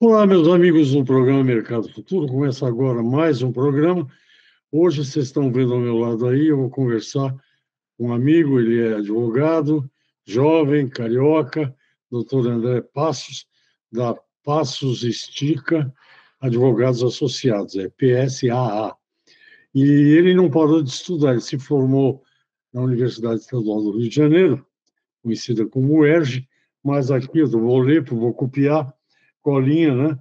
Olá, meus amigos do programa Mercado Futuro. Começa agora mais um programa. Hoje vocês estão vendo ao meu lado aí, eu vou conversar com um amigo, ele é advogado, jovem, carioca, doutor André Passos, da Passos Estica Advogados Associados, é PSAA. E ele não parou de estudar, ele se formou na Universidade Estadual do Rio de Janeiro, conhecida como UERJ, mas aqui eu vou ler, vou copiar, colinha, né?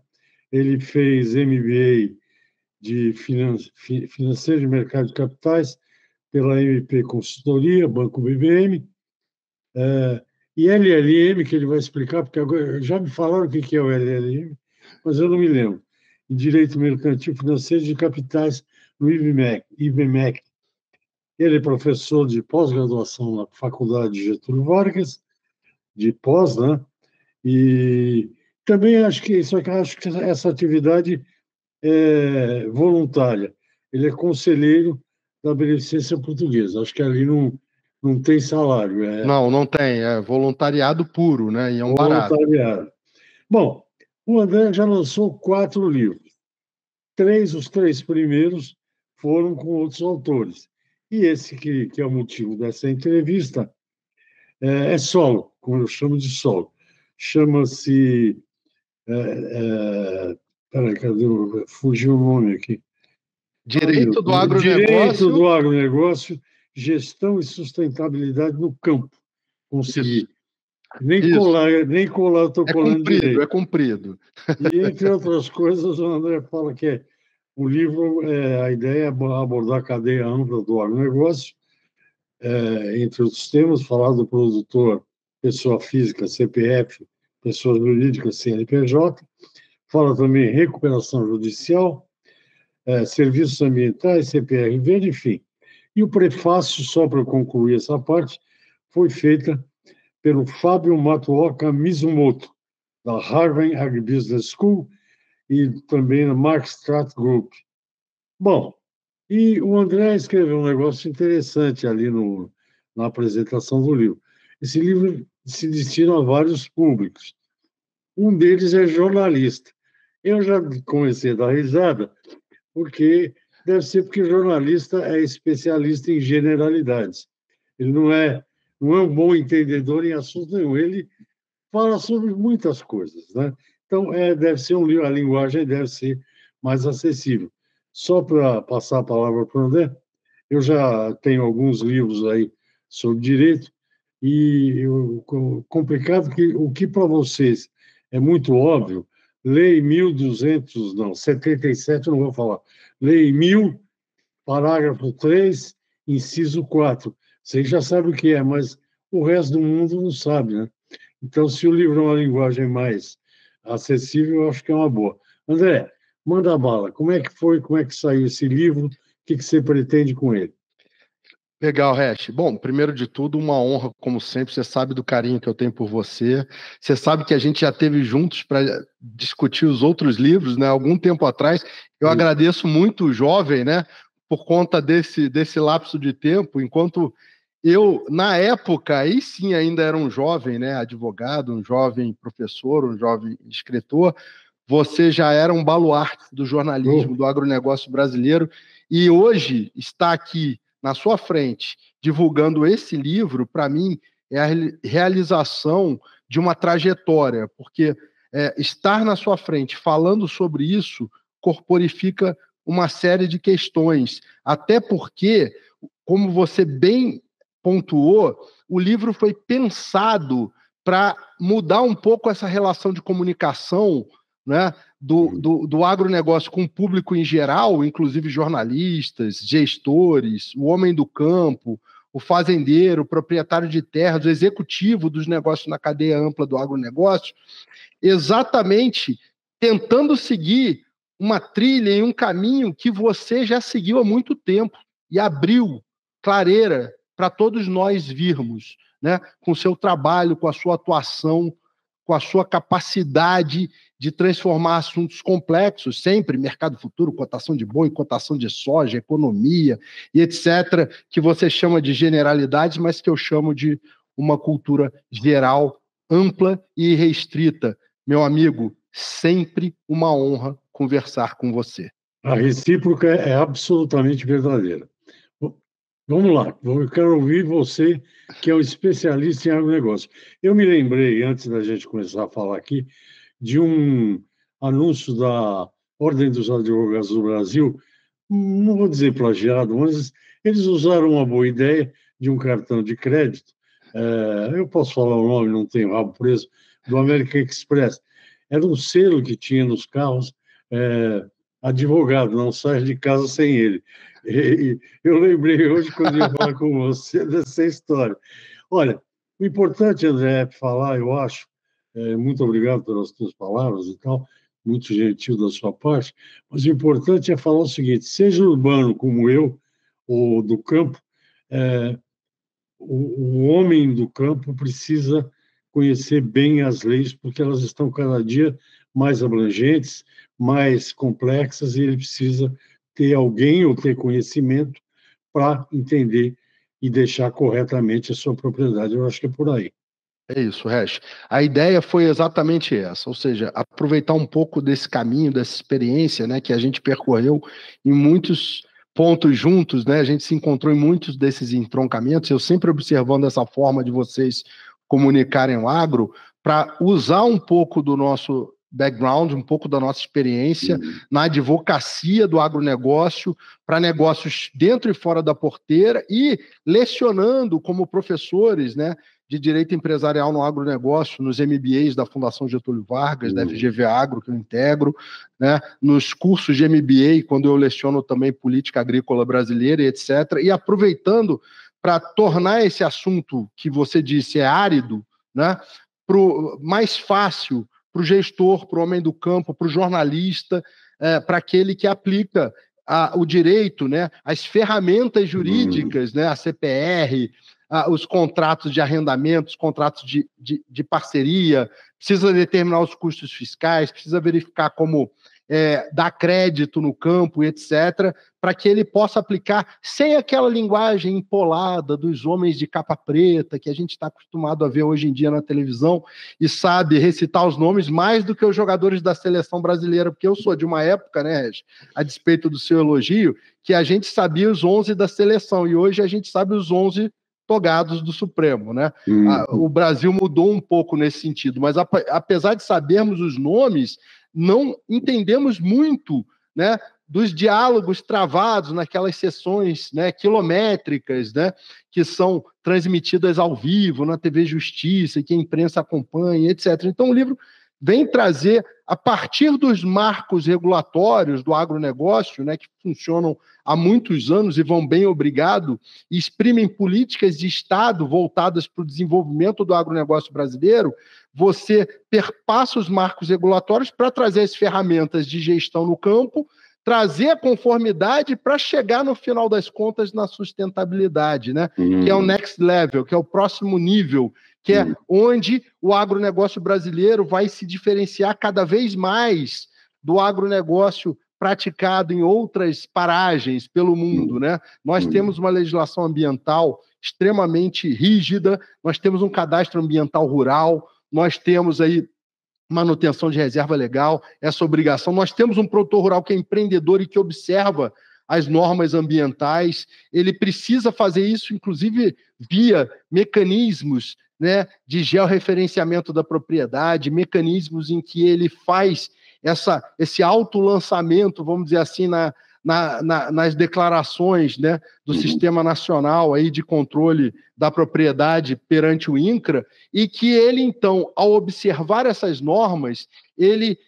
Ele fez MBA de Financeiro de Mercado de Capitais pela MP Consultoria, Banco BBM, e LLM, que ele vai explicar, porque agora, já me falaram o que é o LLM, mas eu não me lembro. Em Direito Mercantil Financeiro de Capitais no IBMEC. Ele é professor de pós-graduação na Faculdade Getúlio Vargas, de pós, né? E também acho que essa atividade é voluntária. Ele é conselheiro da Beneficência Portuguesa. Acho que ali não tem salário. Não tem. É voluntariado puro, né? E é um barato. Voluntariado. Bom, o André já lançou 4 livros. Os 3 primeiros foram com outros autores. E esse que é o motivo dessa entrevista é solo, como eu chamo de solo. Chama-se... Peraí, cadê? Fugiu o nome aqui. Direito do agronegócio. Direito do agronegócio, gestão e sustentabilidade no campo. Consegui. Nem colar eu estou colando direito. É cumprido. E, entre outras coisas, o André fala que o livro, a ideia é abordar a cadeia ampla do agronegócio, entre outros temas, falar do produtor, pessoa física, CPF, pessoa jurídica, CNPJ, fala também recuperação judicial, serviços ambientais, CPRV, enfim. E o prefácio, só para concluir essa parte, foi feita pelo Fábio Matsuoka Mizumoto, da Harvard Agribusiness School e também da Mark Strat Group. Bom, e o André escreveu um negócio interessante ali na apresentação do livro. Esse livro se destina a vários públicos. Um deles é jornalista. Eu já comecei a dar risada, porque deve ser porque jornalista é especialista em generalidades. Ele não é um bom entendedor em assunto nenhum. Ele fala sobre muitas coisas, né? Então, deve ser um livro, a linguagem deve ser mais acessível. Só para passar a palavra para o André, eu já tenho alguns livros aí sobre direito, e o complicado que o que para vocês é muito óbvio, Lei 1.277, eu não vou falar, Lei 1000, parágrafo 3, inciso 4. Vocês já sabem o que é, mas o resto do mundo não sabe, né? Então, se o livro é uma linguagem mais acessível, eu acho que é uma boa. André, manda bala. Como é que foi? Como é que saiu esse livro? O que você pretende com ele? Legal, Hash. Bom, primeiro de tudo, uma honra, como sempre. Você sabe do carinho que eu tenho por você. Você sabe que a gente já esteve juntos para discutir os outros livros, né? Algum tempo atrás. Eu agradeço muito o jovem, né? Por conta desse lapso de tempo, enquanto eu, na época, aí sim ainda era um jovem, né? Advogado, um jovem professor, um jovem escritor. Você já era um baluarte do jornalismo, do agronegócio brasileiro, e hoje está aqui na sua frente, divulgando esse livro, para mim, é a realização de uma trajetória, porque estar na sua frente falando sobre isso corporifica uma série de questões, até porque, como você bem pontuou, o livro foi pensado para mudar um pouco essa relação de comunicação, né, do agronegócio com o público em geral, inclusive jornalistas, gestores, o homem do campo, o fazendeiro, o proprietário de terras, o executivo dos negócios na cadeia ampla do agronegócio, exatamente tentando seguir uma trilha e um caminho que você já seguiu há muito tempo e abriu clareira para todos nós virmos, né, com o seu trabalho, com a sua atuação, com a sua capacidade de transformar assuntos complexos, sempre mercado futuro, cotação de boi, cotação de soja, economia e etc., que você chama de generalidades, mas que eu chamo de uma cultura geral, ampla e restrita. Meu amigo, Sempre uma honra conversar com você. A recíproca é absolutamente verdadeira. Vamos lá, eu quero ouvir você, que é um especialista em agronegócio. Eu me lembrei, antes da gente começar a falar aqui, de um anúncio da Ordem dos Advogados do Brasil, não vou dizer plagiado, mas eles usaram uma boa ideia de um cartão de crédito. Eu posso falar o nome, não tenho rabo preso, do American Express. Era um selo que tinha nos carros, advogado, não sai de casa sem ele. E eu lembrei hoje, quando ia falar com você, dessa história. Olha, o importante, André, é falar, eu acho, muito obrigado pelas tuas palavras e tal, muito gentil da sua parte, mas o importante é falar o seguinte: seja urbano como eu, ou do campo, o homem do campo precisa conhecer bem as leis, porque elas estão cada dia mais abrangentes, mais complexas, e ele precisa ter alguém ou ter conhecimento para entender e deixar corretamente a sua propriedade. Eu acho que é por aí. É isso, Resch. A ideia foi exatamente essa, ou seja, aproveitar um pouco desse caminho, dessa experiência, né, que a gente percorreu em muitos pontos juntos, né? A gente se encontrou em muitos desses entroncamentos. Eu sempre observando essa forma de vocês comunicarem o agro, para usar um pouco do nosso background, um pouco da nossa experiência na advocacia do agronegócio para negócios dentro e fora da porteira e lecionando como professores, né, de Direito Empresarial no Agronegócio, nos MBAs da Fundação Getúlio Vargas, da FGV Agro, que eu integro, né, nos cursos de MBA, quando eu leciono também Política Agrícola Brasileira e etc., e aproveitando para tornar esse assunto que você disse é árido, né, mais fácil para o gestor, para o homem do campo, para o jornalista, para aquele que aplica o direito, né, as ferramentas jurídicas, né, a CPR, os contratos de arrendamento, os contratos de parceria, precisa determinar os custos fiscais, precisa verificar como dar crédito no campo, etc., para que ele possa aplicar sem aquela linguagem empolada dos homens de capa preta que a gente está acostumado a ver hoje em dia na televisão e sabe recitar os nomes mais do que os jogadores da seleção brasileira, porque eu sou de uma época, né, a despeito do seu elogio, que a gente sabia os 11 da seleção e hoje a gente sabe os 11 togados do Supremo, né? O Brasil mudou um pouco nesse sentido, mas apesar de sabermos os nomes, não entendemos muito, né, dos diálogos travados naquelas sessões, né, quilométricas, né, que são transmitidas ao vivo na TV Justiça, que a imprensa acompanha, etc. Então o livro vem trazer, a partir dos marcos regulatórios do agronegócio, né, que funcionam há muitos anos e vão bem obrigado, e exprimem políticas de Estado voltadas para o desenvolvimento do agronegócio brasileiro, você perpassa os marcos regulatórios para trazer as ferramentas de gestão no campo, trazer a conformidade para chegar, no final das contas, na sustentabilidade, né? Que é o next level, que é o próximo nível, que é onde o agronegócio brasileiro vai se diferenciar cada vez mais do agronegócio praticado em outras paragens pelo mundo, né? Nós temos uma legislação ambiental extremamente rígida, nós temos um cadastro ambiental rural, nós temos aí manutenção de reserva legal, essa obrigação. Nós temos um produtor rural que é empreendedor e que observa as normas ambientais. Ele precisa fazer isso, inclusive, via mecanismos, né, de georreferenciamento da propriedade, mecanismos em que ele faz esse autolançamento, vamos dizer assim, nas declarações, né, do Sistema Nacional aí de Controle da Propriedade perante o INCRA, e que ele, então, ao observar essas normas, ele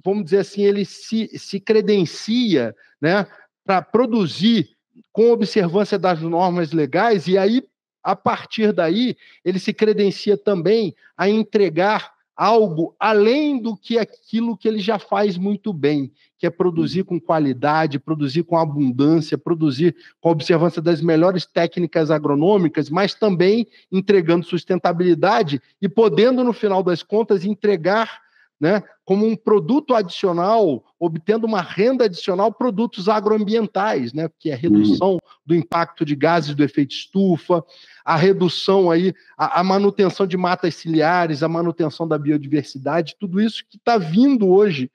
vamos dizer assim, ele se credencia, né, para produzir com observância das normas legais, e aí, a partir daí, ele se credencia também a entregar algo além do que aquilo que ele já faz muito bem, que é produzir com qualidade, produzir com abundância, produzir com a observância das melhores técnicas agronômicas, mas também entregando sustentabilidade e podendo, no final das contas, entregar né, como um produto adicional, obtendo uma renda adicional, produtos agroambientais, né, que é a redução do impacto de gases do efeito estufa, a redução aí, a manutenção de matas ciliares, a manutenção da biodiversidade, tudo isso que está vindo hoje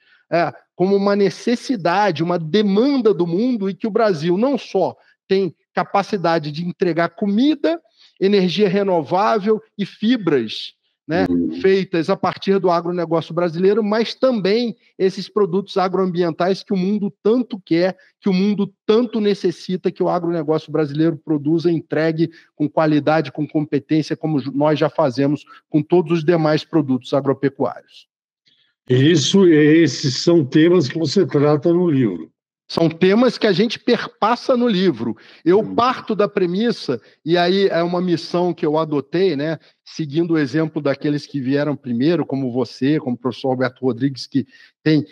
como uma necessidade, uma demanda do mundo, e que o Brasil não só tem capacidade de entregar comida, energia renovável e fibras, né, feitas a partir do agronegócio brasileiro, mas também esses produtos agroambientais que o mundo tanto quer, que o mundo tanto necessita, que o agronegócio brasileiro produza e entregue com qualidade, com competência, como nós já fazemos com todos os demais produtos agropecuários. Esses são temas que você trata no livro. São temas que a gente perpassa no livro. Eu parto da premissa, e aí é uma missão que eu adotei, né, seguindo o exemplo daqueles que vieram primeiro, como você, como o professor Alberto Rodrigues, que tem,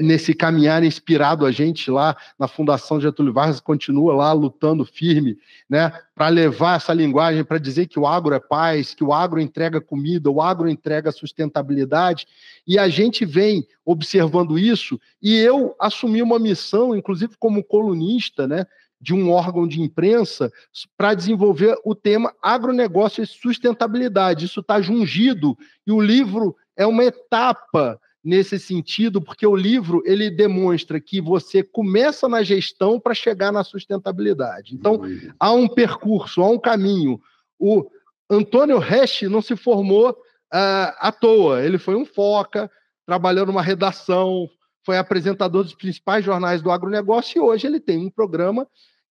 nesse caminhar, inspirado a gente lá na Fundação Getúlio Vargas, continua lá lutando firme, né, para levar essa linguagem, para dizer que o agro é paz, que o agro entrega comida, o agro entrega sustentabilidade, e a gente vem observando isso, e eu assumi uma missão, inclusive como colunista, né, de um órgão de imprensa, para desenvolver o tema agronegócio e sustentabilidade. Isso está jungido, e o livro é uma etapa nesse sentido, porque o livro ele demonstra que você começa na gestão para chegar na sustentabilidade. Então, há um percurso, há um caminho. O Antônio Resch não se formou à toa, ele foi um foca, trabalhou numa redação, foi apresentador dos principais jornais do agronegócio, e hoje ele tem um programa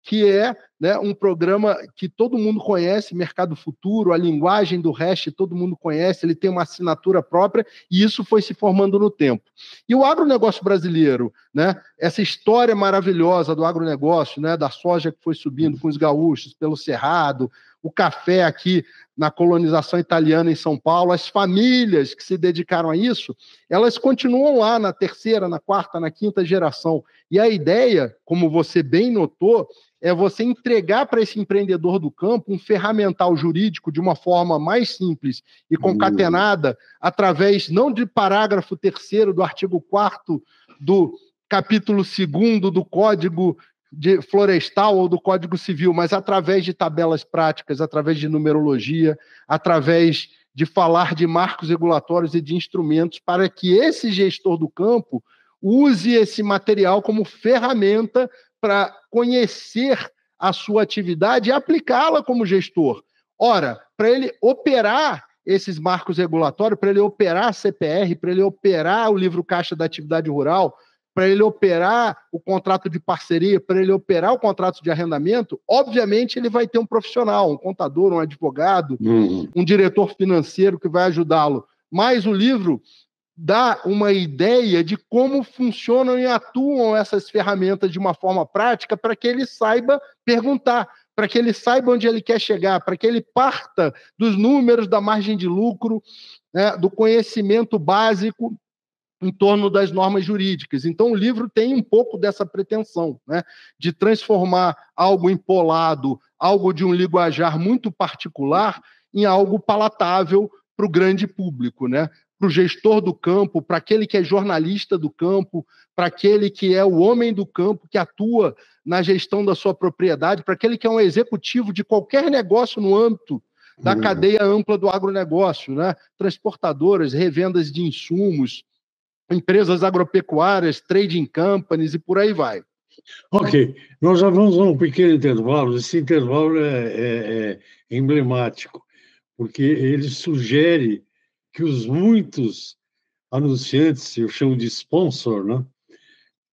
que é, né, um programa que todo mundo conhece, Mercado Futuro, a linguagem do Resch todo mundo conhece, ele tem uma assinatura própria, e isso foi se formando no tempo. E o agronegócio brasileiro, né, essa história maravilhosa do agronegócio, né, da soja que foi subindo com os gaúchos, pelo Cerrado, o café aqui na colonização italiana em São Paulo, as famílias que se dedicaram a isso, elas continuam lá na terceira, na quarta, na quinta geração. E a ideia, como você bem notou, é você entregar para esse empreendedor do campo um ferramental jurídico de uma forma mais simples e concatenada, através não de parágrafo 3º do artigo 4º do capítulo 2º do Código Florestal ou do Código Civil, mas através de tabelas práticas, através de numerologia, através de falar de marcos regulatórios e de instrumentos para que esse gestor do campo use esse material como ferramenta para conhecer a sua atividade e aplicá-la como gestor. Ora, para ele operar esses marcos regulatórios, para ele operar a CPR, para ele operar o livro caixa da atividade rural, para ele operar o contrato de parceria, para ele operar o contrato de arrendamento, obviamente ele vai ter um profissional, um contador, um advogado, um diretor financeiro que vai ajudá-lo. Mas o livro dá uma ideia de como funcionam e atuam essas ferramentas de uma forma prática para que ele saiba perguntar, para que ele saiba onde ele quer chegar, para que ele parta dos números, da margem de lucro, né, do conhecimento básico em torno das normas jurídicas. Então, o livro tem um pouco dessa pretensão, né, de transformar algo empolado, algo de um linguajar muito particular, em algo palatável para o grande público, né? Para o gestor do campo, para aquele que é jornalista do campo, para aquele que é o homem do campo, que atua na gestão da sua propriedade, para aquele que é um executivo de qualquer negócio no âmbito da cadeia ampla do agronegócio, né? Transportadoras, revendas de insumos, empresas agropecuárias, trading companies e por aí vai. Ok, nós já vamos a um pequeno intervalo. Esse intervalo é emblemático, porque ele sugere que os muitos anunciantes, eu chamo de sponsor, né,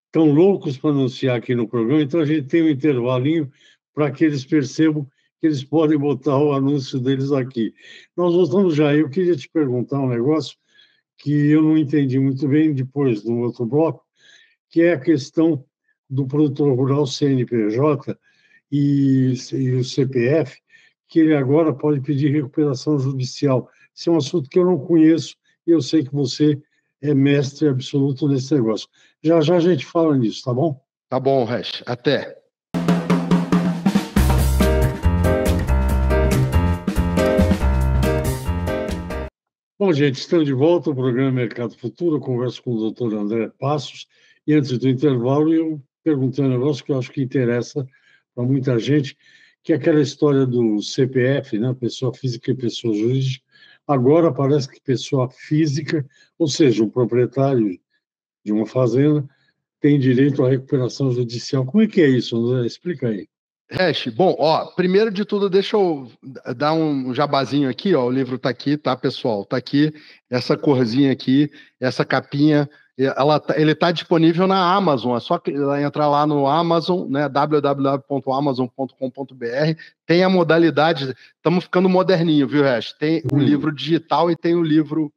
estão loucos para anunciar aqui no programa, então a gente tem um intervalinho para que eles percebam que eles podem botar o anúncio deles aqui. Nós voltamos já. Eu queria te perguntar um negócio que eu não entendi muito bem depois do outro bloco, que é a questão do produtor rural CNPJ e o CPF, que ele agora pode pedir recuperação judicial. Esse é um assunto que eu não conheço e eu sei que você é mestre absoluto nesse negócio. Já já a gente fala nisso, tá bom? Tá bom, Resch. Até. Bom, Bom, gente, estamos de volta ao programa Mercado Futuro. Eu converso com o doutor André Passos. E antes do intervalo, eu perguntei um negócio que eu acho que interessa para muita gente, que é aquela história do CPF, né? Pessoa física e pessoa jurídica. Agora parece que pessoa física, ou seja, um proprietário de uma fazenda, tem direito à recuperação judicial. Como é que é isso, André? Explica aí. Hash, bom, ó, primeiro de tudo, deixa eu dar um jabazinho aqui, ó, o livro tá aqui, tá, pessoal? Tá aqui, essa corzinha aqui, essa capinha, ele tá disponível na Amazon, é só entrar lá no Amazon, né, www.amazon.com.br, tem a modalidade, estamos ficando moderninho, viu, Hash? Tem o livro digital e tem o livro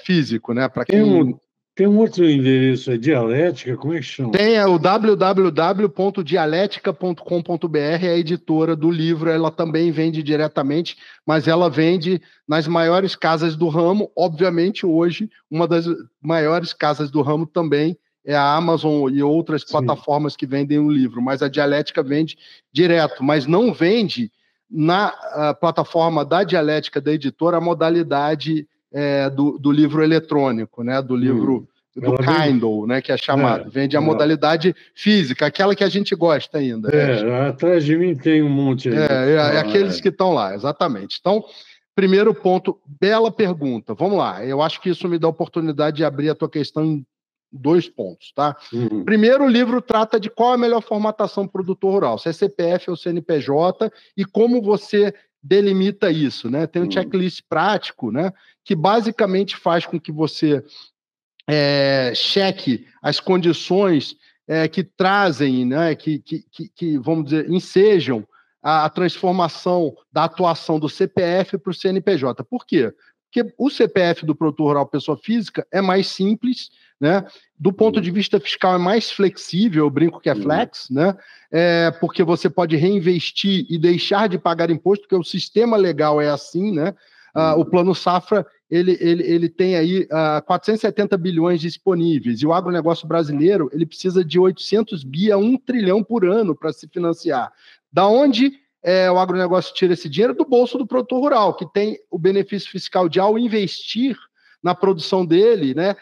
físico, né, para quem... Tem um outro endereço, é Dialética, como é que chama? Tem o www.dialetica.com.br, é a editora do livro, ela também vende diretamente, mas ela vende nas maiores casas do ramo. Obviamente, hoje, uma das maiores casas do ramo também é a Amazon e outras plataformas que vendem o livro, mas a Dialética vende direto, mas não vende na plataforma da Dialética, da editora, a modalidade do livro eletrônico, né? Do livro do Kindle, né? Que é chamado. Vende a modalidade física, aquela que a gente gosta ainda. Atrás de mim tem um monte aí. Aqueles que estão lá, exatamente. Então, primeiro ponto, bela pergunta. Vamos lá. Eu acho que isso me dá a oportunidade de abrir a tua questão em 2 pontos, tá? Primeiro, o livro trata de qual é a melhor formatação produtor rural, se é CPF ou CNPJ, e como você delimita isso, né? Tem um checklist prático, né? Que basicamente faz com que você cheque as condições que trazem, né? Que vamos dizer, ensejam a transformação da atuação do CPF para o CNPJ. Por quê? Porque o CPF do produtor rural pessoa física é mais simples, né? Do ponto de vista fiscal é mais flexível, eu brinco que é flex, né? Porque você pode reinvestir e deixar de pagar imposto, porque o sistema legal é assim, né? O Plano Safra ele tem aí 470 bilhões disponíveis, e o agronegócio brasileiro ele precisa de 800 bi a 1 trilhão por ano para se financiar. Da onde o agronegócio tira esse dinheiro? Do bolso do produtor rural, que tem o benefício fiscal de, ao investir na produção dele, né,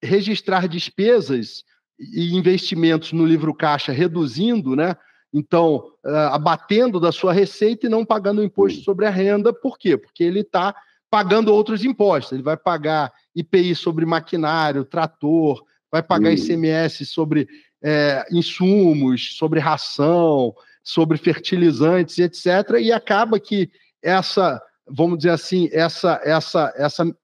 registrar despesas e investimentos no livro caixa, reduzindo, né, então, abatendo da sua receita e não pagando imposto sobre a renda. Por quê? Porque ele está pagando outros impostos. Ele vai pagar IPI sobre maquinário, trator, vai pagar ICMS sobre insumos, sobre ração, sobre fertilizantes, etc. E acaba que vamos dizer assim,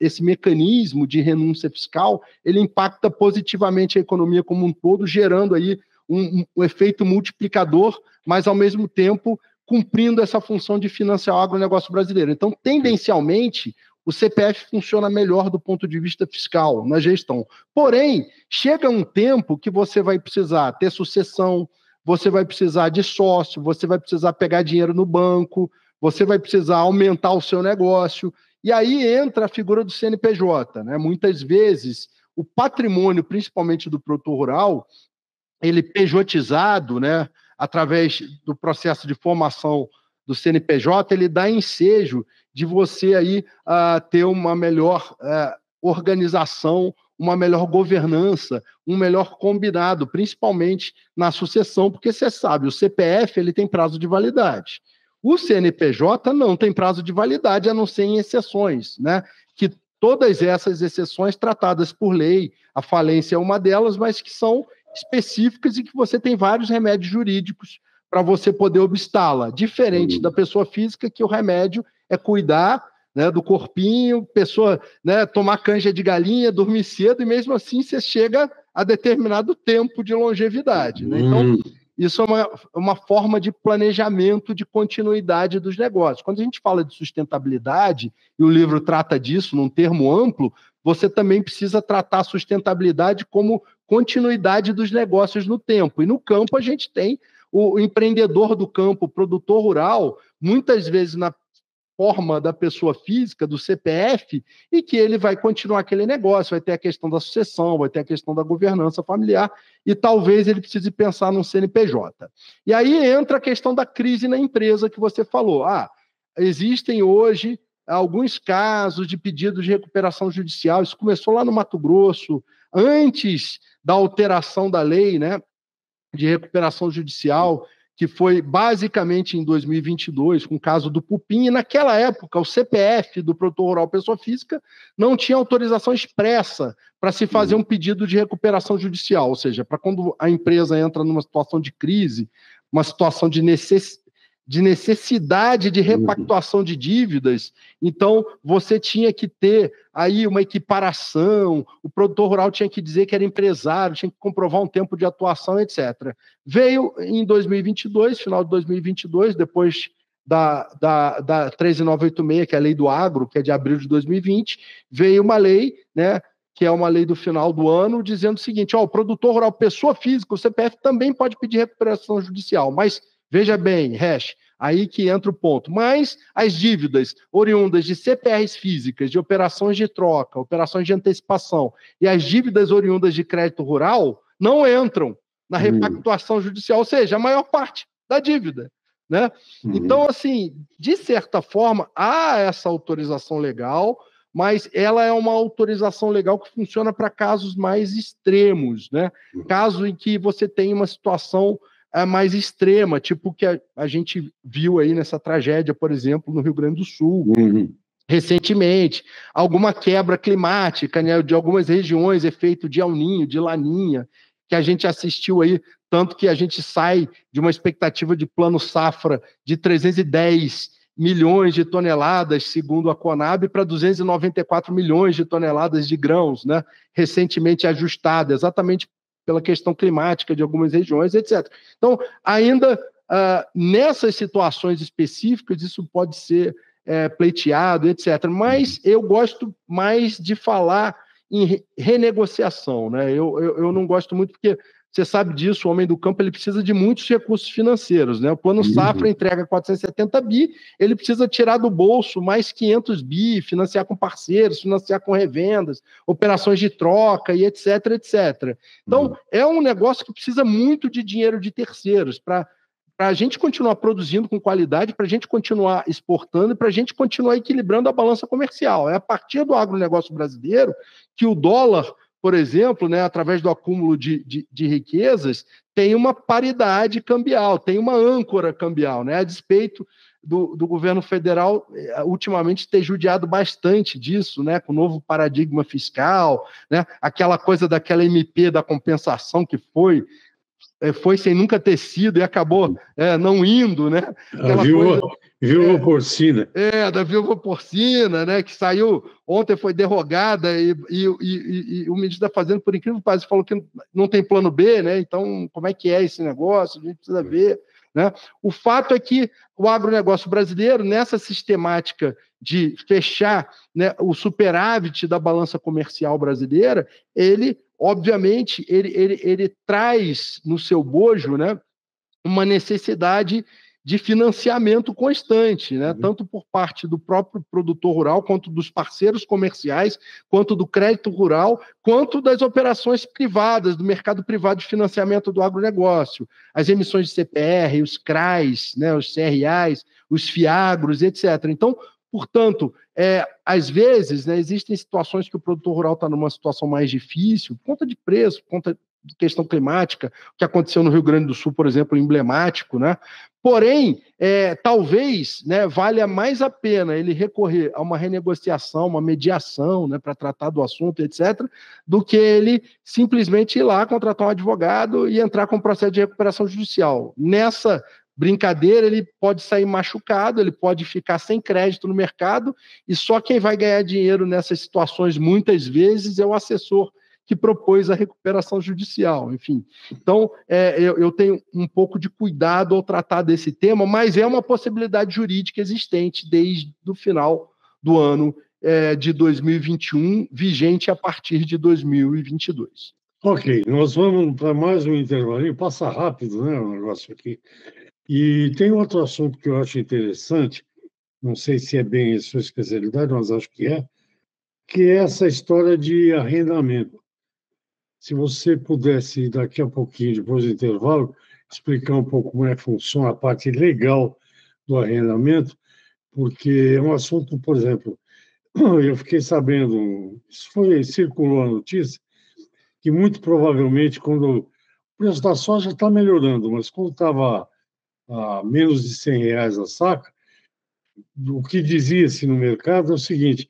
esse mecanismo de renúncia fiscal, ele impacta positivamente a economia como um todo, gerando aí um efeito multiplicador, mas ao mesmo tempo cumprindo essa função de financiar o agronegócio brasileiro. Então, tendencialmente, o CPF funciona melhor do ponto de vista fiscal, na gestão. Porém, chega um tempo que você vai precisar ter sucessão, você vai precisar de sócio, você vai precisar pegar dinheiro no banco, você vai precisar aumentar o seu negócio, e aí entra a figura do CNPJ, né? Muitas vezes, o patrimônio, principalmente do produtor rural, ele pejotizado, né, através do processo de formação do CNPJ, ele dá ensejo de você aí ter uma melhor organização, uma melhor governança, um melhor combinado, principalmente na sucessão, porque você sabe, o CPF ele tem prazo de validade. O CNPJ não tem prazo de validade, a não ser em exceções, né? Que todas essas exceções tratadas por lei, a falência é uma delas, mas que são específicas e que você tem vários remédios jurídicos para você poder obstá-la, diferente da pessoa física, que o remédio é cuidar, né, do corpinho, pessoa, né, tomar canja de galinha, dormir cedo, e mesmo assim você chega a determinado tempo de longevidade, né? Então, isso é uma forma de planejamento de continuidade dos negócios. Quando a gente fala de sustentabilidade, e o livro trata disso num termo amplo, você também precisa tratar a sustentabilidade como continuidade dos negócios no tempo. E no campo a gente tem o empreendedor do campo, o produtor rural, muitas vezes na forma da pessoa física, do CPF, e que ele vai continuar aquele negócio, vai ter a questão da sucessão, vai ter a questão da governança familiar, e talvez ele precise pensar num CNPJ. E aí entra a questão da crise na empresa que você falou. Existem hoje alguns casos de pedidos de recuperação judicial. Isso começou lá no Mato Grosso, antes da alteração da lei, né, de recuperação judicial, que foi basicamente em 2022, com o caso do Pupim, e naquela época o CPF do produtor rural pessoa física não tinha autorização expressa para se fazer um pedido de recuperação judicial, ou seja, para quando a empresa entra numa situação de crise, uma situação de necessidade de repactuação de dívidas, então você tinha que ter aí uma equiparação, o produtor rural tinha que dizer que era empresário, tinha que comprovar um tempo de atuação, etc. Veio em 2022, final de 2022, depois da 13986, que é a lei do agro, que é de abril de 2020, veio uma lei, né, que é uma lei do final do ano, dizendo o seguinte, o produtor rural, pessoa física, o CPF também pode pedir recuperação judicial, mas veja bem, Hash, aí que entra o ponto. Mas as dívidas oriundas de CPRs físicas, de operações de troca, operações de antecipação, e as dívidas oriundas de crédito rural não entram na repactuação judicial, ou seja, a maior parte da dívida, né? Então, assim, de certa forma, há essa autorização legal, mas ela é uma autorização legal que funciona para casos mais extremos, né? Caso em que você tem uma situação mais extrema, tipo o que a gente viu aí nessa tragédia, por exemplo, no Rio Grande do Sul, recentemente, alguma quebra climática, né, de algumas regiões, efeito de El Niño, de Laninha, que a gente assistiu aí, tanto que a gente sai de uma expectativa de plano safra de 310 milhões de toneladas, segundo a Conab, para 294 milhões de toneladas de grãos, né, recentemente ajustada, exatamente pela questão climática de algumas regiões, etc. Então, ainda nessas situações específicas, isso pode ser pleiteado, etc. Mas eu gosto mais de falar em renegociação, né? Eu não gosto muito porque você sabe disso, o homem do campo ele precisa de muitos recursos financeiros, né? O Plano Safra entrega 470 bi, ele precisa tirar do bolso mais 500 bi, financiar com parceiros, financiar com revendas, operações de troca e etc, etc. Então, é um negócio que precisa muito de dinheiro de terceiros para a gente continuar produzindo com qualidade, para a gente continuar exportando e para a gente continuar equilibrando a balança comercial. É a partir do agronegócio brasileiro que o dólar, por exemplo, né, através do acúmulo de riquezas, tem uma paridade cambial, tem uma âncora cambial, né, a despeito do governo federal ultimamente ter judiado bastante disso, né, com o novo paradigma fiscal, né, aquela coisa daquela MP da compensação que foi sem nunca ter sido e acabou não indo, né? Aquela viúva porcina. Da viúva porcina, né? Que saiu, ontem foi derrogada e o ministro da Fazenda, por incrível que pareça, falou que não tem plano B, né? Então, como é que é esse negócio? A gente precisa ver. Né? O fato é que o agronegócio brasileiro, nessa sistemática de fechar, né, o superávit da balança comercial brasileira, ele, obviamente, ele traz no seu bojo, né, uma necessidade de financiamento constante, né? Tanto por parte do próprio produtor rural, quanto dos parceiros comerciais, quanto do crédito rural, quanto das operações privadas, do mercado privado de financiamento do agronegócio, as emissões de CPR, os CRAs, né, os CRAs, os FIAGROS, etc. Então, portanto, às vezes, né, existem situações que o produtor rural está numa situação mais difícil, por conta de preço, por conta de questão climática, o que aconteceu no Rio Grande do Sul, por exemplo, emblemático, né? Porém, talvez, né, valha mais a pena ele recorrer a uma renegociação, uma mediação, né, para tratar do assunto, etc., do que ele simplesmente ir lá contratar um advogado e entrar com um processo de recuperação judicial. Nessa brincadeira, ele pode sair machucado, ele pode ficar sem crédito no mercado, e só quem vai ganhar dinheiro nessas situações, muitas vezes, é o assessor que propôs a recuperação judicial, enfim. Então, eu tenho um pouco de cuidado ao tratar desse tema, mas é uma possibilidade jurídica existente desde o final do ano de 2021, vigente a partir de 2022. Ok, nós vamos para mais um intervalinho, passa rápido, né, o negócio aqui. E tem outro assunto que eu acho interessante, não sei se é bem a sua especialidade, mas acho que é essa história de arrendamento. Se você pudesse, daqui a pouquinho, depois do intervalo, explicar um pouco como é que funciona a parte legal do arrendamento, porque é um assunto, por exemplo, eu fiquei sabendo, circulou a notícia, que muito provavelmente, quando o preço da soja está melhorando, mas quando estava a menos de R$ 100 a saca, o que dizia-se no mercado é o seguinte,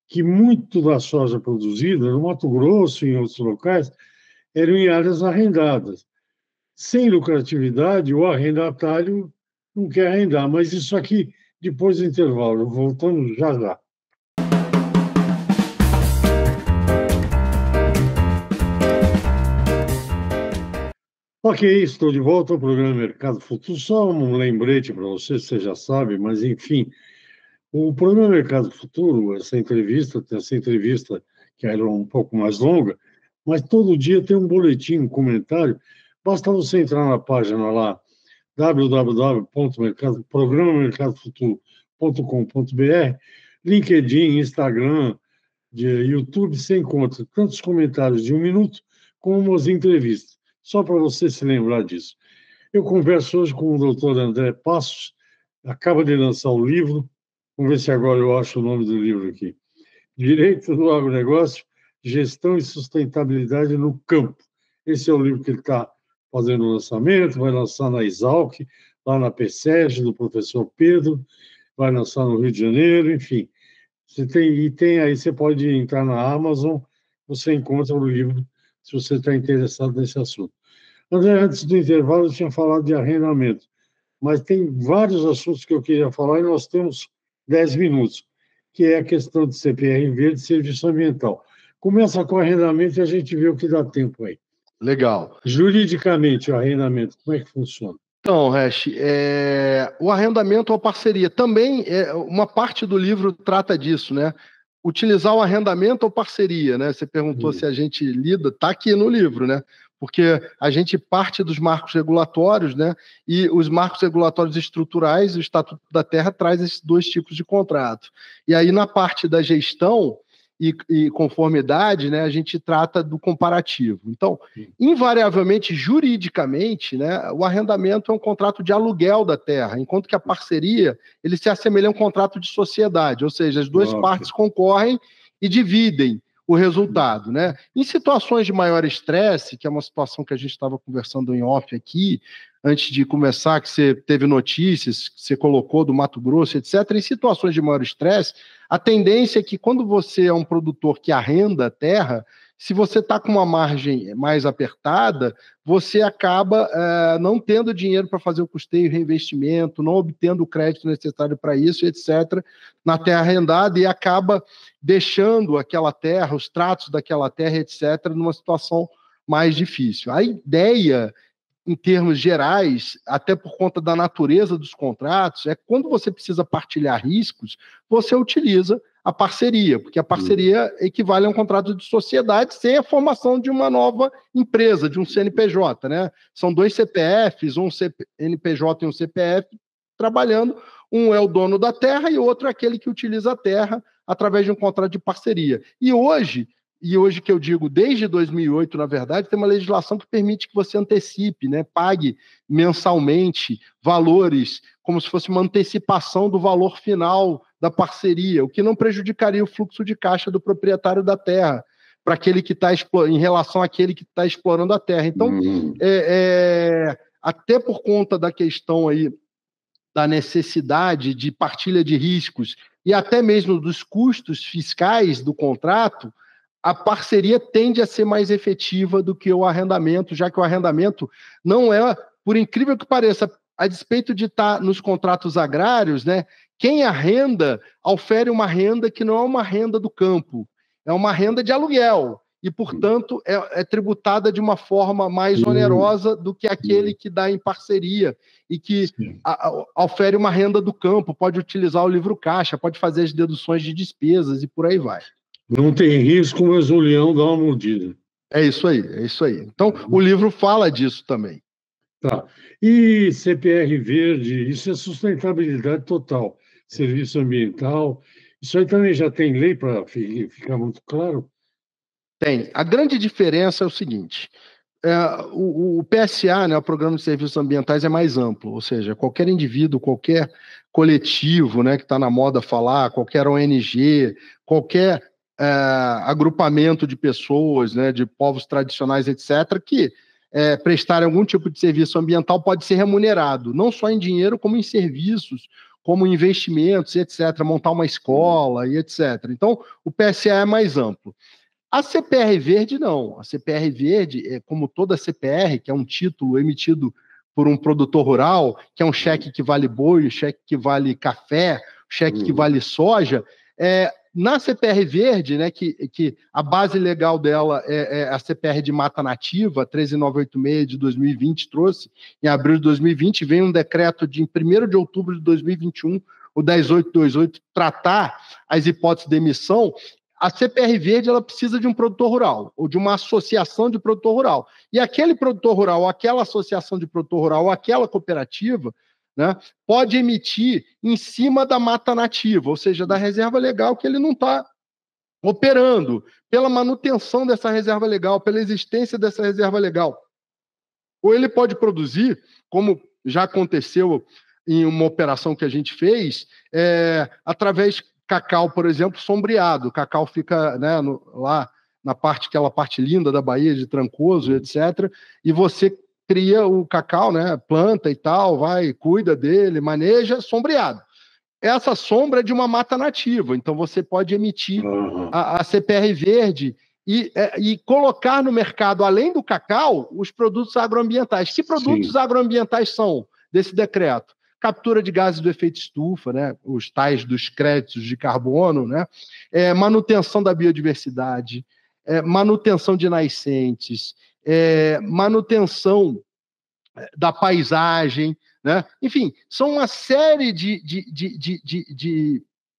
que muito da soja produzida no Mato Grosso e em outros locais eram em áreas arrendadas. Sem lucratividade, o arrendatário não quer arrendar, mas isso aqui depois do intervalo, voltamos já já. Ok, estou de volta ao programa Mercado Futuro. Só um lembrete para você já sabe, mas enfim, o programa Mercado Futuro, essa entrevista que era um pouco mais longa, mas todo dia tem um boletim, um comentário. Basta você entrar na página lá, www.programamercadofuturo.com.br, LinkedIn, Instagram, de YouTube, você encontra tantos comentários de 1 minuto como as entrevistas, só para você se lembrar disso. Eu converso hoje com o doutor André Passos, acaba de lançar o livro, vamos ver se agora eu acho o nome do livro aqui. Direito do Agronegócio, Gestão e Sustentabilidade no Campo. Esse é o livro que ele está fazendo o lançamento, vai lançar na Exalc, lá na PSEG, do professor Pedro, vai lançar no Rio de Janeiro, enfim. Aí, você pode entrar na Amazon, você encontra o livro, se você está interessado nesse assunto. André, antes do intervalo, eu tinha falado de arrendamento, mas tem vários assuntos que eu queria falar e nós temos 10 minutos, que é a questão de CPR verde e serviço ambiental. Começa com o arrendamento e a gente vê o que dá tempo aí. Legal. Juridicamente, o arrendamento, como é que funciona? Então, Resch, o arrendamento ou parceria também, uma parte do livro trata disso, né? Utilizar o arrendamento ou parceria, né? Você perguntou se a gente lida, está aqui no livro, né? Porque a gente parte dos marcos regulatórios, né? E os marcos regulatórios estruturais, o Estatuto da Terra traz esses dois tipos de contrato. E aí, na parte da gestão e conformidade, né, a gente trata do comparativo. Então, invariavelmente, juridicamente, né, o arrendamento é um contrato de aluguel da terra, enquanto que a parceria ele se assemelha a um contrato de sociedade, ou seja, as duas partes concorrem e dividem o resultado, né? Em situações de maior estresse, que é uma situação que a gente estava conversando em off aqui, antes de começar, que você teve notícias, que você colocou do Mato Grosso, etc., em situações de maior estresse, a tendência é que quando você é um produtor que arrenda a terra, se você está com uma margem mais apertada, você acaba não tendo dinheiro para fazer o custeio e reinvestimento, não obtendo o crédito necessário para isso, etc., na terra arrendada, e acaba deixando aquela terra, os tratos daquela terra, etc., numa situação mais difícil. A ideia, em termos gerais, até por conta da natureza dos contratos, é que quando você precisa partilhar riscos, você utiliza a parceria, porque a parceria equivale a um contrato de sociedade sem a formação de uma nova empresa, de um CNPJ, né? São dois CPFs, um CNPJ e um CPF, trabalhando, um é o dono da terra e o outro é aquele que utiliza a terra através de um contrato de parceria. E hoje que eu digo desde 2008, na verdade, tem uma legislação que permite que você antecipe, né, pague mensalmente valores, como se fosse uma antecipação do valor final da parceria, o que não prejudicaria o fluxo de caixa do proprietário da terra, para aquele que está em relação àquele que está explorando a terra. Então, até por conta da questão aí da necessidade de partilha de riscos e até mesmo dos custos fiscais do contrato, a parceria tende a ser mais efetiva do que o arrendamento, já que o arrendamento não é, por incrível que pareça, a despeito de estar nos contratos agrários, né, quem arrenda ofere uma renda que não é uma renda do campo, é uma renda de aluguel e, portanto, é tributada de uma forma mais onerosa do que aquele que dá em parceria e que ofere uma renda do campo, pode utilizar o livro caixa, pode fazer as deduções de despesas e por aí vai. Não tem risco, mas o leão dá uma mordida. É isso aí, é isso aí. Então, o livro fala disso também. Tá. E CPR verde, isso é sustentabilidade total. Serviço ambiental, isso aí também já tem lei para ficar muito claro? Tem. A grande diferença é o seguinte, o PSA, né, o Programa de Serviços Ambientais, é mais amplo, ou seja, qualquer indivíduo, qualquer coletivo, né, que está na moda falar, qualquer ONG, qualquer agrupamento de pessoas, né, de povos tradicionais, etc., que prestarem algum tipo de serviço ambiental pode ser remunerado, não só em dinheiro, como em serviços, como investimentos, etc., montar uma escola e etc. Então, o PSA é mais amplo. A CPR Verde, não. A CPR Verde, como toda CPR, que é um título emitido por um produtor rural, que é um cheque que vale boi, cheque que vale café, cheque que vale soja, na CPR Verde, né, que a base legal dela é a CPR de Mata Nativa, 13986 de 2020, trouxe, em abril de 2020, vem um decreto de 1º de outubro de 2021, o 10828, tratar as hipóteses de emissão. A CPR Verde, ela precisa de um produtor rural, ou de uma associação de produtor rural. E aquele produtor rural, ou aquela associação de produtor rural, ou aquela cooperativa, né, pode emitir em cima da mata nativa, ou seja, da reserva legal que ele não está operando, pela manutenção dessa reserva legal, pela existência dessa reserva legal. Ou ele pode produzir, como já aconteceu em uma operação que a gente fez, através cacau, por exemplo, sombreado. O cacau fica, né, lá na parte, aquela parte linda da Bahia, de Trancoso, etc. E você cria o cacau, né, planta e tal, cuida dele, maneja, sombreado. Essa sombra é de uma mata nativa, então você pode emitir a CPR Verde e colocar no mercado, além do cacau, os produtos agroambientais. Que produtos agroambientais são desse decreto? Captura de gases do efeito estufa, né? Os tais dos créditos de carbono, né? Manutenção da biodiversidade, manutenção de nascentes, manutenção da paisagem, né? Enfim, são uma série de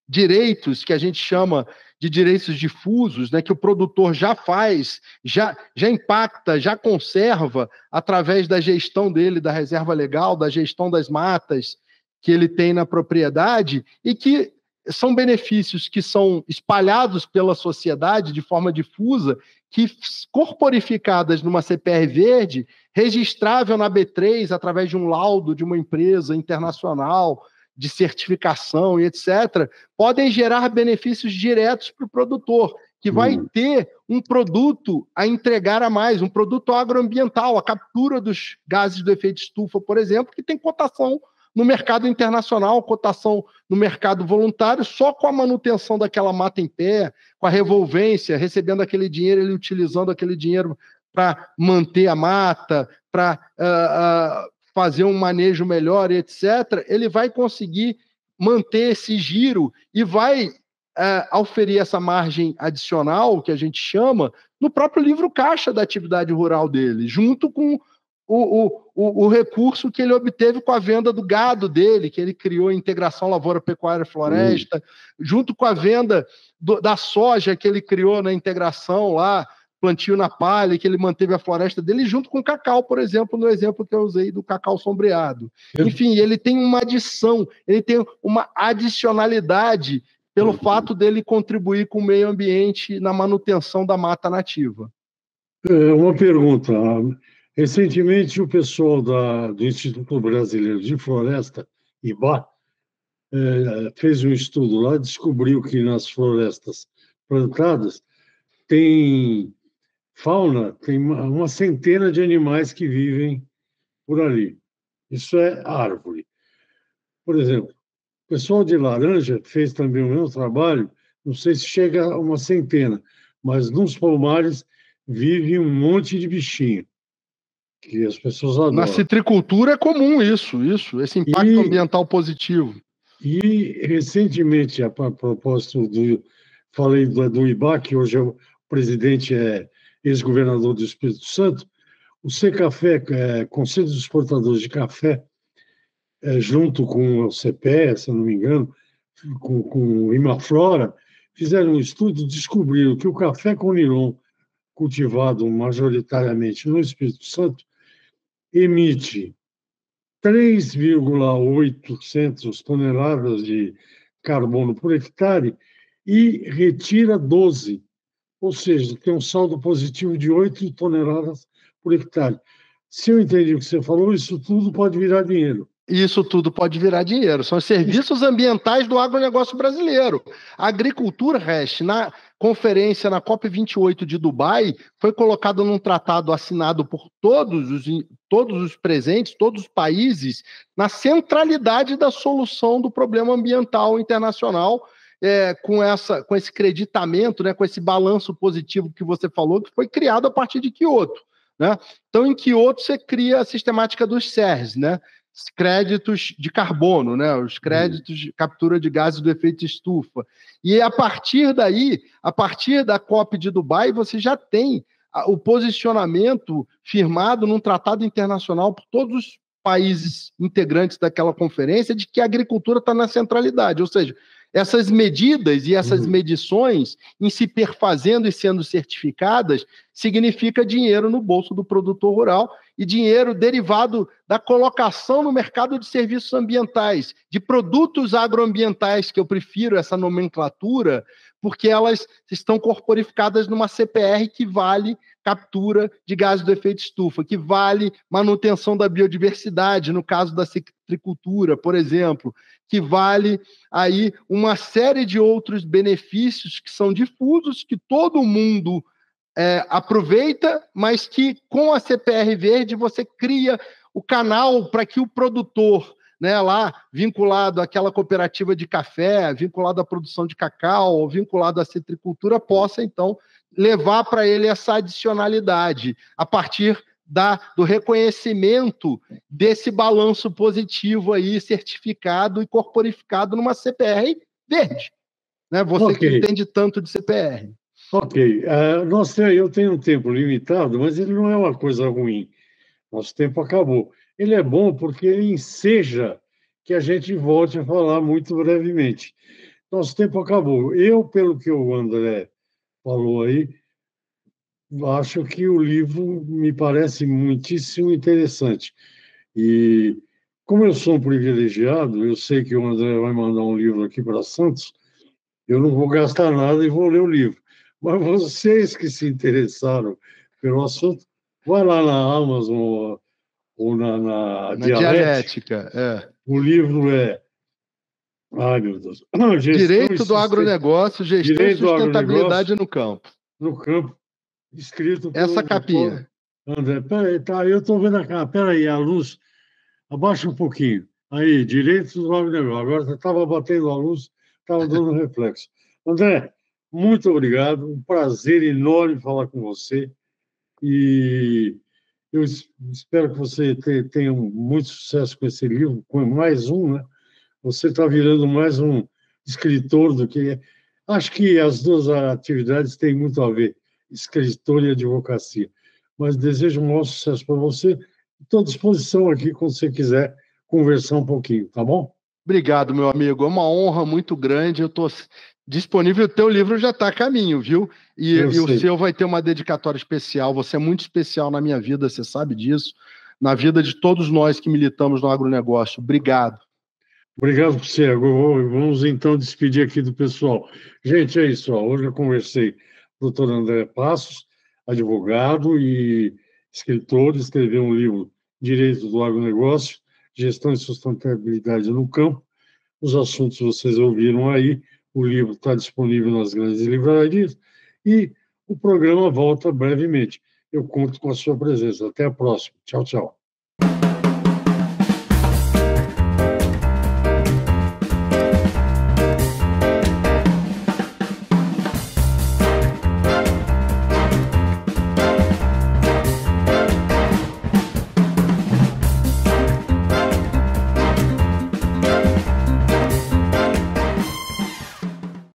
direitos que a gente chama de direitos difusos, né, que o produtor já faz, já impacta, já conserva através da gestão dele, da reserva legal, da gestão das matas que ele tem na propriedade, e que são benefícios que são espalhados pela sociedade de forma difusa, que corporificadas numa CPR Verde, registrável na B3 através de um laudo de uma empresa internacional, de certificação e etc., podem gerar benefícios diretos para o produtor, que vai ter um produto a entregar a mais, um produto agroambiental, a captura dos gases do efeito estufa, por exemplo, que tem cotação no mercado internacional, cotação no mercado voluntário, só com a manutenção daquela mata em pé, com a revolvência, recebendo aquele dinheiro, ele utilizando aquele dinheiro para manter a mata, para fazer um manejo melhor, etc., ele vai conseguir manter esse giro e vai auferir essa margem adicional, que a gente chama, no próprio livro caixa da atividade rural dele, junto com o recurso que ele obteve com a venda do gado dele, que ele criou a integração lavoura, pecuária e floresta, junto com a venda da soja que ele criou na integração lá, plantio na palha, que ele manteve a floresta dele, junto com o cacau, por exemplo, no exemplo que eu usei do cacau sombreado. Enfim, ele tem uma adição, ele tem uma adicionalidade pelo fato dele contribuir com o meio ambiente na manutenção da mata nativa. Uma pergunta. Recentemente, o pessoal do Instituto Brasileiro de Floresta, IBA, fez um estudo lá, descobriu que nas florestas plantadas tem fauna, tem uma centena de animais que vivem por ali. Isso é árvore. Por exemplo, o pessoal de Laranja fez também o mesmo trabalho, não sei se chega a uma centena, mas nos pomares vive um monte de bichinho, que as pessoas adoram. Na citricultura é comum isso, esse impacto ambiental positivo. E, recentemente, a propósito falei do IBA, que hoje o presidente é ex-governador do Espírito Santo, o Secafé, Conselho dos Exportadores de Café, junto com o CPE, se não me engano, com o Imaflora, fizeram um estudo e descobriram que o café Conilon, cultivado majoritariamente no Espírito Santo, emite 3,8 toneladas de carbono por hectare e retira 12, ou seja, tem um saldo positivo de 8 toneladas por hectare. Se eu entendi o que você falou, isso tudo pode virar dinheiro. Isso tudo pode virar dinheiro. São os serviços ambientais do agronegócio brasileiro. A agricultura, Resch, na conferência, na COP28 de Dubai, foi colocada num tratado assinado por todos os presentes, todos os países, na centralidade da solução do problema ambiental internacional, com esse creditamento, né, com esse balanço positivo que você falou, que foi criado a partir de Kyoto. Né? Então, em Kyoto, você cria a sistemática dos CERs, né? Créditos de carbono, né? Os créditos de captura de gases do efeito estufa. E a partir daí, a partir da COP de Dubai, você já tem o posicionamento firmado num tratado internacional por todos os países integrantes daquela conferência de que a agricultura está na centralidade, ou seja, essas medidas e essas medições, em se perfazendo e sendo certificadas, significa dinheiro no bolso do produtor rural e dinheiro derivado da colocação no mercado de serviços ambientais, de produtos agroambientais, que eu prefiro essa nomenclatura, porque elas estão corporificadas numa CPR que vale captura de gases do efeito estufa, que vale manutenção da biodiversidade, no caso da citricultura, por exemplo, que vale aí uma série de outros benefícios que são difusos, que todo mundo aproveita, mas que com a CPR Verde você cria o canal para que o produtor, né, lá vinculado àquela cooperativa de café, vinculado à produção de cacau, vinculado à citricultura, possa então levar para ele essa adicionalidade a partir do reconhecimento desse balanço positivo aí, certificado e corporificado numa CPR verde. Né? Você que entende tanto de CPR. Ok. Eu tenho um tempo limitado, mas ele não é uma coisa ruim. Nosso tempo acabou. Ele é bom porque ele enseja que a gente volte a falar muito brevemente. Nosso tempo acabou. Pelo que o André falou aí, acho que o livro me parece muitíssimo interessante. E como eu sou um privilegiado, eu sei que o André vai mandar um livro aqui para Santos, eu não vou gastar nada e vou ler o livro. Mas vocês que se interessaram pelo assunto, vai lá na Amazon ou na Dialética. O livro ai, meu Deus, Direito do agronegócio, gestão e sustentabilidade no campo. No campo, escrito por essa capinha. André, peraí, tá, eu estou vendo a capa, peraí, a luz, abaixa um pouquinho. Aí, direito do agronegócio. Agora estava batendo a luz, estava dando reflexo. André, muito obrigado, um prazer enorme falar com você. E eu espero que você tenha muito sucesso com esse livro, com mais um, né? Você está virando mais um escritor do que... Acho que as duas atividades têm muito a ver, escritor e advocacia. Mas desejo um maior sucesso para você. Estou à disposição aqui quando você quiser conversar um pouquinho, tá bom? Obrigado, meu amigo. É uma honra muito grande. Eu estou disponível. O teu livro já está a caminho, viu? E o seu vai ter uma dedicatória especial. Você é muito especial na minha vida, você sabe disso. Na vida de todos nós que militamos no agronegócio. Obrigado. Obrigado por você. Vamos então despedir aqui do pessoal. Gente, é isso. Hoje eu conversei com o doutor André Passos, advogado e escritor, escreveu um livro, Direito do Agronegócio, Gestão e Sustentabilidade no Campo. Os assuntos vocês ouviram aí. O livro está disponível nas grandes livrarias e o programa volta brevemente. Eu conto com a sua presença. Até a próxima. Tchau, tchau.